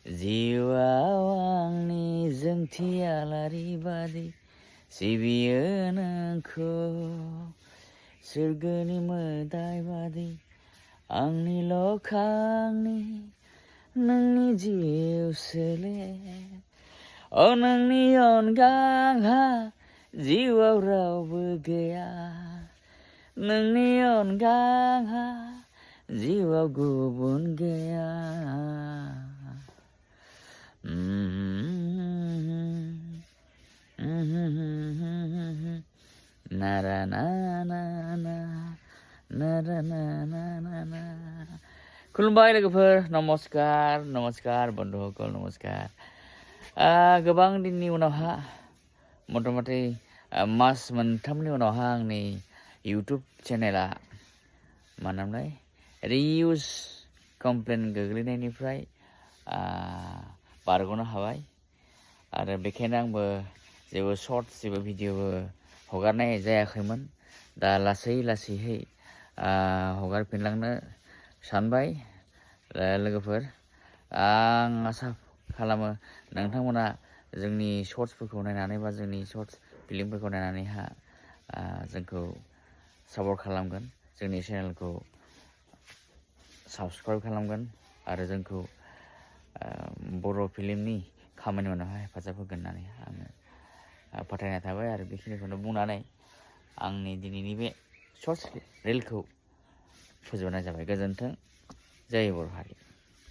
जिउआव आंनि जोंथि आलारि बादि सिबियो नोंखौ सोरगोनि मोदाय बादि आंनिल' खांनि नोंनि जिउ सोलेर नोंनि अनगा आंहा जिउआव रावबो गैया नोंनि अनगा आंहा जिउआव गुबुन गैया नारा ना ना ना नारा ना ना ना ना खुलुमबाय लोगोफोर नमस्कार बन्धुসকल नमस्कार गोबां दिननि उनावहा मथामथि मास मोनथामनि उनावहा आंनि इउटुब चेनेला मा नामलाय रिउस कमप्लेन गोग्लैनायनिफ्राय बारग'नो हाबाय आरो बेखायनो आंबो जेबो शर्ट्स जेबो भिडिअबो हगारनाय जायाखैमोन दा लासैहै हगारफिनलांनो सानबाय लोगोफोर आं आसा खालामो नोंथांमोना जोंनि शर्ट्सफोरखौ नायनानै बा जोंनि शर्ट्स फिल्मफोरखौ नायनानैहा जोंखौ सापर्ट खालामगोन जोंनि चेनेलखौ साबस्क्राइब खालामगोन आरो जोंखौ बर' फिल्मनि खामानि मावनायाव हेफाजाब होगोन होननानै आङो फोथायनाय थाबाय आरो बेखिनिखौनो बुंनानै आंनि दिनैनि बे शर्ट्स रिलखौ फोजोबनाय जाबाय गोजोन्थों जय बर' हारि